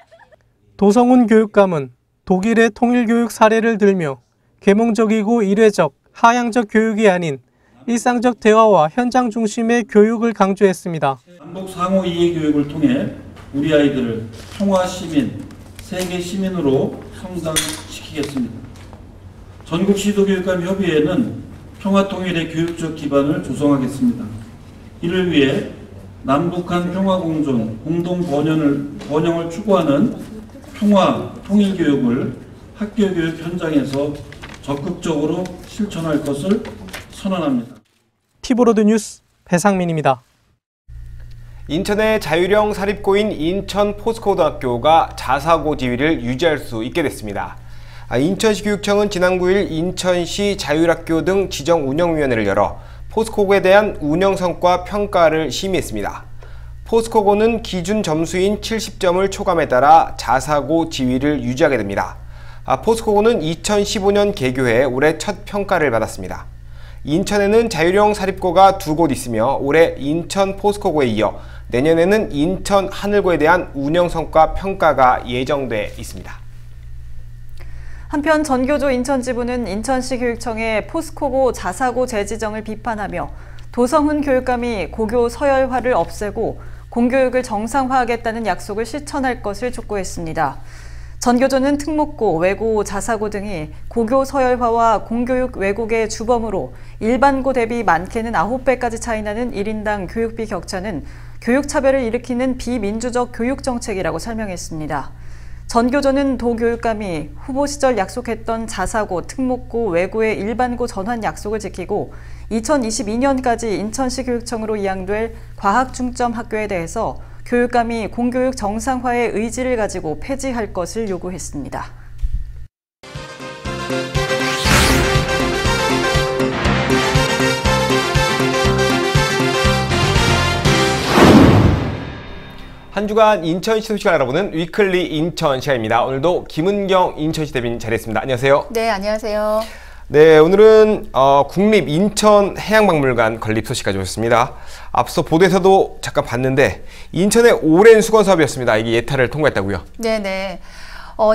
S5: 도성훈 교육감은 독일의 통일교육 사례를 들며 계몽적이고 일회적, 하향적 교육이 아닌 일상적 대화와 현장 중심의 교육을 강조했습니다.
S10: 남북 상호 이해 교육을 통해 우리 아이들을 평화 시민, 세계 시민으로 성장시키겠습니다. 전국 시도교육감 협의회는 평화 통일의 교육적 기반을 조성하겠습니다. 이를 위해 남북한 평화 공존, 공동 번영을 추구하는 평화 통일 교육을 학교 교육 현장에서 적극적으로 실천할 것을 선언합니다.
S5: 티브로드 뉴스 배상민입니다.
S1: 인천의 자율형 사립고인 인천 포스코고등학교가 자사고 지위를 유지할 수 있게 됐습니다. 인천시 교육청은 지난 9일 인천시 자율학교 등 지정운영위원회를 열어 포스코고에 대한 운영성과 평가를 심의했습니다. 포스코고는 기준 점수인 70점을 초감에 따라 자사고 지위를 유지하게 됩니다. 포스코고는 2015년 개교해 올해 첫 평가를 받았습니다. 인천에는 자율형 사립고가 2곳 있으며 올해 인천 포스코고에 이어 내년에는 인천 하늘고에 대한 운영성과 평가가 예정돼 있습니다.
S2: 한편 전교조 인천지부는 인천시 교육청의 포스코고 자사고 재지정을 비판하며 도성훈 교육감이 고교 서열화를 없애고 공교육을 정상화하겠다는 약속을 실천할 것을 촉구했습니다. 전교조는 특목고, 외고, 자사고 등이 고교 서열화와 공교육 왜곡의 주범으로 일반고 대비 많게는 9배까지 차이나는 1인당 교육비 격차는 교육차별을 일으키는 비민주적 교육정책이라고 설명했습니다. 전교조는 도 교육감이 후보 시절 약속했던 자사고, 특목고, 외고의 일반고 전환 약속을 지키고 2022년까지 인천시 교육청으로 이양될 과학중점 학교에 대해서 교육감이 공교육 정상화의 의지를 가지고 폐지할 것을 요구했습니다.
S1: 한 주간 인천시 소식을 알아보는 위클리 인천 시간입니다. 오늘도 김은경 인천시 대변인 자리했습니다. 안녕하세요.
S11: 네, 안녕하세요.
S1: 네, 오늘은 국립 인천 해양박물관 건립 소식 가져오셨습니다. 앞서 보도에서도 잠깐 봤는데 인천의 오랜 수건 사업이었습니다. 이게 예타를 통과했다고요?
S11: 네네.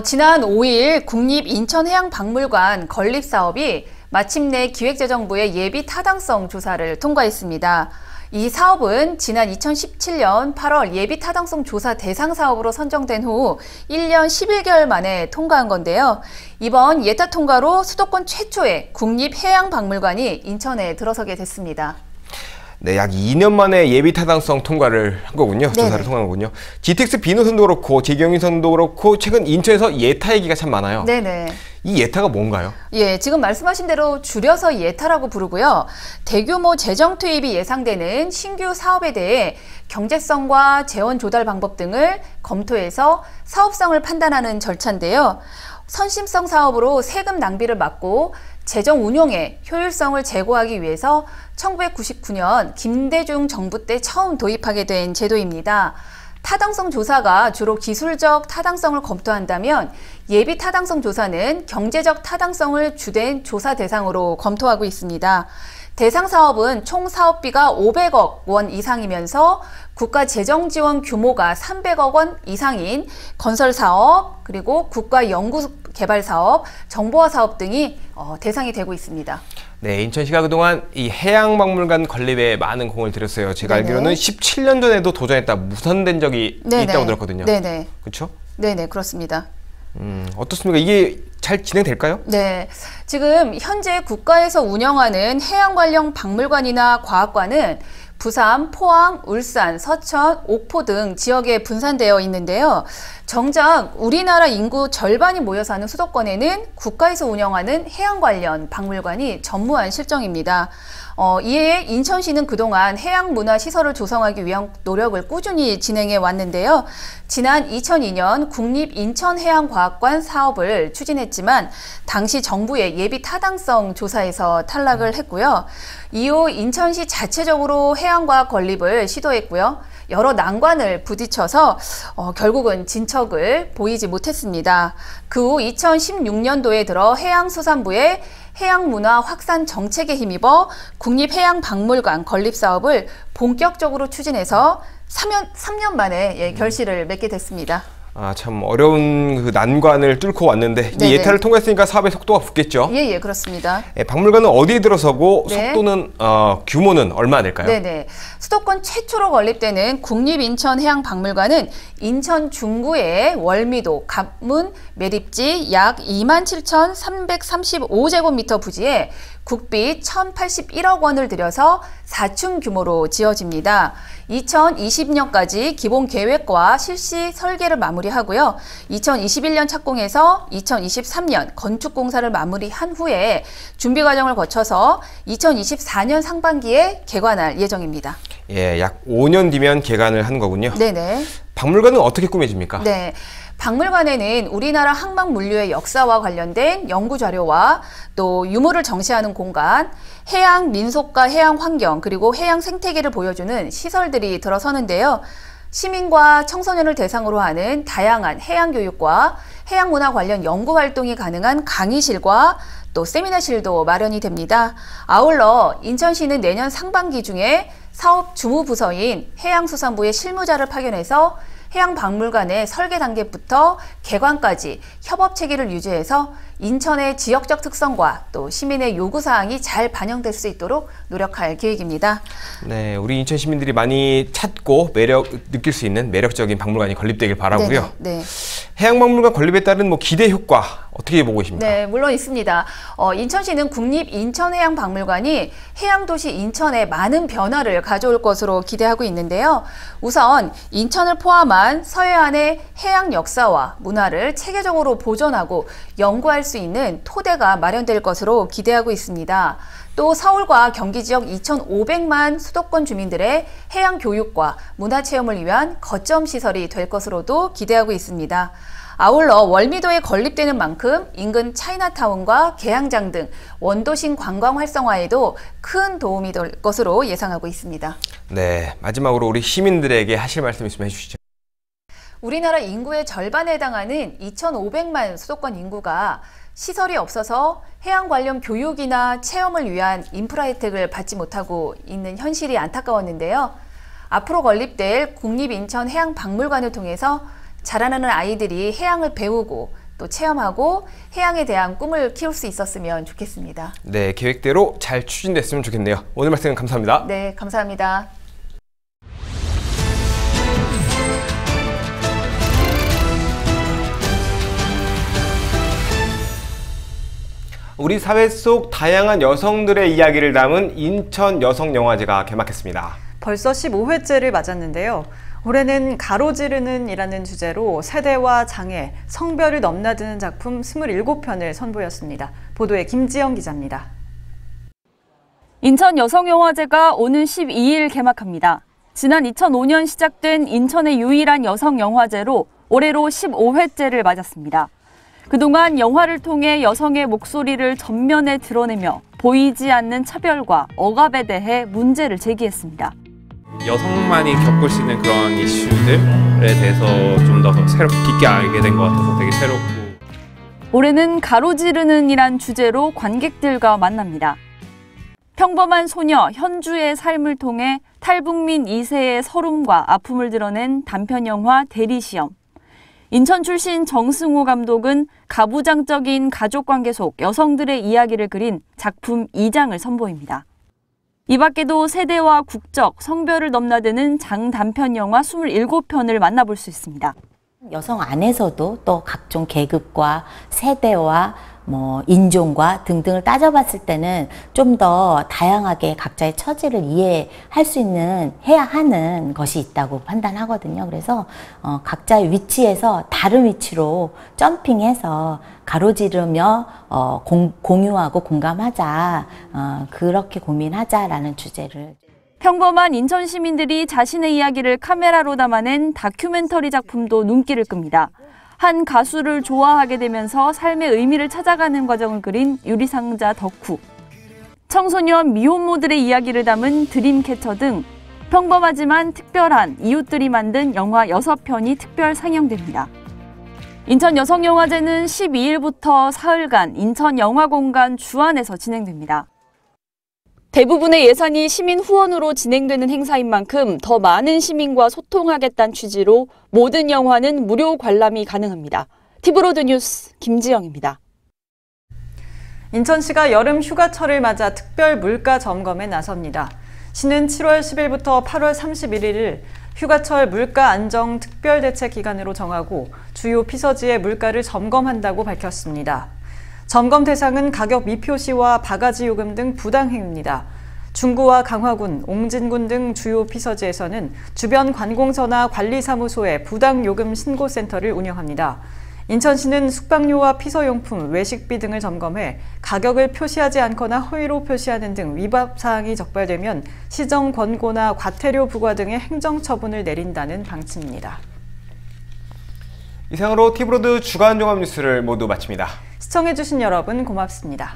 S11: 지난 5일 국립 인천 해양박물관 건립 사업이 마침내 기획재정부의 예비 타당성 조사를 통과했습니다. 이 사업은 지난 2017년 8월 예비 타당성 조사 대상 사업으로 선정된 후 1년 11개월 만에 통과한 건데요. 이번 예타 통과로 수도권 최초의 국립해양박물관이 인천에 들어서게 됐습니다.
S1: 네, 약 2년 만에 예비 타당성 통과를 한 거군요.
S11: 네네.
S1: 조사를 통과한 거군요. GTX 비노선도 그렇고 재경인선도 그렇고 최근 인천에서 예타 얘기가 참 많아요.
S11: 네네.
S1: 이 예타가 뭔가요?
S11: 예, 지금 말씀하신 대로 줄여서 예타라고 부르고요. 대규모 재정 투입이 예상되는 신규 사업에 대해 경제성과 재원 조달 방법 등을 검토해서 사업성을 판단하는 절차인데요. 선심성 사업으로 세금 낭비를 막고 재정 운용의 효율성을 제고하기 위해서 1999년 김대중 정부 때 처음 도입하게 된 제도입니다. 타당성 조사가 주로 기술적 타당성을 검토한다면 예비 타당성 조사는 경제적 타당성을 주된 조사 대상으로 검토하고 있습니다. 대상 사업은 총 사업비가 500억 원 이상이면서 국가 재정 지원 규모가 300억 원 이상인 건설 사업, 그리고 국가 연구 개발 사업, 정보화 사업 등이 대상이 되고 있습니다.
S1: 네, 인천시가 그동안 이 해양박물관 건립에 많은 공을 들였어요. 제가
S11: 네네.
S1: 알기로는 17년 전에도 도전했다 무산된 적이
S11: 네네.
S1: 있다고 들었거든요.
S11: 네네.
S1: 그렇죠?
S11: 네네, 그렇습니다.
S1: 어떻습니까? 이게 잘 진행될까요?
S11: 네, 지금 현재 국가에서 운영하는 해양 관련 박물관이나 과학관은 부산, 포항, 울산, 서천, 옥포 등 지역에 분산되어 있는데요. 정작 우리나라 인구 절반이 모여 사는 수도권에는 국가에서 운영하는 해양 관련 박물관이 전무한 실정입니다. 이에 인천시는 그동안 해양문화시설을 조성하기 위한 노력을 꾸준히 진행해 왔는데요. 지난 2002년 국립인천해양과학관 사업을 추진했지만 당시 정부의 예비 타당성 조사에서 탈락을 했고요. 이후 인천시 자체적으로 해양과학 건립을 시도했고요. 여러 난관을 부딪혀서 결국은 진척을 보이지 못했습니다. 그 후 2016년도에 들어 해양수산부의 해양문화 확산 정책에 힘입어 국립해양박물관 건립 사업을 본격적으로 추진해서 3년 만에 결실을 맺게 됐습니다.
S1: 참 어려운 그 난관을 뚫고 왔는데 이제 예타를 통과했으니까 사업의 속도가 붙겠죠?
S11: 예, 그렇습니다.
S1: 박물관은 어디에 들어서고
S11: 네.
S1: 속도는 규모는 얼마나 될까요?
S11: 네네. 수도권 최초로 건립되는 국립인천해양박물관은 인천 중구의 월미도, 갑문, 매립지 약 27,335제곱미터 부지에 국비 1,081억 원을 들여서 4층 규모로 지어집니다. 2020년까지 기본 계획과 실시 설계를 마무리하고요. 2021년 착공해서 2023년 건축 공사를 마무리한 후에 준비 과정을 거쳐서 2024년 상반기에 개관할 예정입니다.
S1: 예, 약 5년 뒤면 개관을 하는 거군요.
S11: 네네.
S1: 박물관은 어떻게 꾸며집니까?
S11: 네. 박물관에는 우리나라 항막 물류의 역사와 관련된 연구 자료와 또 유물을 전시하는 공간, 해양 민속과 해양 환경, 그리고 해양 생태계를 보여주는 시설들이 들어서는데요. 시민과 청소년을 대상으로 하는 다양한 해양 교육과 해양 문화 관련 연구 활동이 가능한 강의실과 또 세미나실도 마련이 됩니다. 아울러 인천시는 내년 상반기 중에 사업 주무부서인 해양수산부의 실무자를 파견해서 해양박물관의 설계 단계부터 개관까지 협업 체계를 유지해서 인천의 지역적 특성과 또 시민의 요구사항이 잘 반영될 수 있도록 노력할 계획입니다.
S1: 네, 우리 인천 시민들이 많이 찾고 느낄 수 있는 매력적인 박물관이 건립되길 바라고요.
S11: 네.
S1: 해양박물관 건립에 따른 기대 효과 어떻게 보고 계십니까?
S11: 네, 물론 있습니다. 인천시는 국립인천해양박물관이 해양도시 인천에 많은 변화를 가져올 것으로 기대하고 있는데요. 우선 인천을 포함한 서해안의 해양 역사와 문화를 체계적으로 보존하고 연구할 수 있는 토대가 마련될 것으로 기대하고 있습니다. 또 서울과 경기 지역 2,500만 수도권 주민들의 해양 교육과 문화 체험을 위한 거점 시설이 될 것으로도 기대하고 있습니다. 아울러 월미도에 건립되는 만큼 인근 차이나타운과 계양장 등 원도심 관광 활성화에도 큰 도움이 될 것으로 예상하고 있습니다.
S1: 네, 마지막으로 우리 시민들에게 하실 말씀 있으면 해주시죠.
S11: 우리나라 인구의 절반에 해당하는 2,500만 수도권 인구가 시설이 없어서 해양 관련 교육이나 체험을 위한 인프라 혜택을 받지 못하고 있는 현실이 안타까웠는데요. 앞으로 건립될 국립인천해양박물관을 통해서 자라나는 아이들이 해양을 배우고 또 체험하고 해양에 대한 꿈을 키울 수 있었으면 좋겠습니다.
S1: 네, 계획대로 잘 추진됐으면 좋겠네요. 오늘 말씀 감사합니다.
S11: 네, 감사합니다.
S1: 우리 사회 속 다양한 여성들의 이야기를 담은 인천 여성영화제가 개막했습니다.
S2: 벌써 15회째를 맞았는데요. 올해는 가로지르는 이라는 주제로 세대와 장애, 성별을 넘나드는 작품 27편을 선보였습니다. 보도에 김지영 기자입니다.
S8: 인천 여성영화제가 오는 12일 개막합니다. 지난 2005년 시작된 인천의 유일한 여성영화제로 올해로 15회째를 맞았습니다. 그동안 영화를 통해 여성의 목소리를 전면에 드러내며 보이지 않는 차별과 억압에 대해 문제를 제기했습니다.
S12: 여성만이 겪을 수 있는 그런 이슈들에 대해서 좀 더 깊게 알게 된 것 같아서 되게 새롭고.
S8: 올해는 가로지르는 이란 주제로 관객들과 만납니다. 평범한 소녀 현주의 삶을 통해 탈북민 2세의 서름과 아픔을 드러낸 단편영화 대리시험. 인천 출신 정승호 감독은 가부장적인 가족관계 속 여성들의 이야기를 그린 작품 2장을 선보입니다. 이 밖에도 세대와 국적, 성별을 넘나드는 장단편 영화 27편을 만나볼 수 있습니다.
S13: 여성 안에서도 또 각종 계급과 세대와 인종과 등등을 따져봤을 때는 좀 더 다양하게 각자의 처지를 이해할 수 있는, 해야 하는 것이 있다고 판단하거든요. 그래서 각자의 위치에서 다른 위치로 점핑해서 가로지르며 공유하고 공감하자, 그렇게 고민하자라는 주제를.
S8: 평범한 인천 시민들이 자신의 이야기를 카메라로 담아낸 다큐멘터리 작품도 눈길을 끕니다. 한 가수를 좋아하게 되면서 삶의 의미를 찾아가는 과정을 그린 유리상자 덕후. 청소년 미혼모들의 이야기를 담은 드림캐쳐 등 평범하지만 특별한 이웃들이 만든 영화 6편이 특별 상영됩니다. 인천 여성영화제는 12일부터 사흘간 인천영화공간 주안에서 진행됩니다. 대부분의 예산이 시민 후원으로 진행되는 행사인 만큼 더 많은 시민과 소통하겠다는 취지로 모든 영화는 무료 관람이 가능합니다. 티브로드 뉴스 김지영입니다.
S2: 인천시가 여름 휴가철을 맞아 특별 물가 점검에 나섭니다. 시는 7월 10일부터 8월 31일을 휴가철 물가 안정 특별대책 기간으로 정하고 주요 피서지의 물가를 점검한다고 밝혔습니다. 점검 대상은 가격 미표시와 바가지 요금 등 부당행위입니다. 중구와 강화군, 옹진군 등 주요 피서지에서는 주변 관공서나 관리사무소의 부당요금 신고센터를 운영합니다. 인천시는 숙박료와 피서용품, 외식비 등을 점검해 가격을 표시하지 않거나 허위로 표시하는 등 위반 사항이 적발되면 시정 권고나 과태료 부과 등의 행정처분을 내린다는 방침입니다.
S1: 이상으로 티브로드 주간 종합 뉴스를 모두 마칩니다.
S2: 시청해주신 여러분 고맙습니다.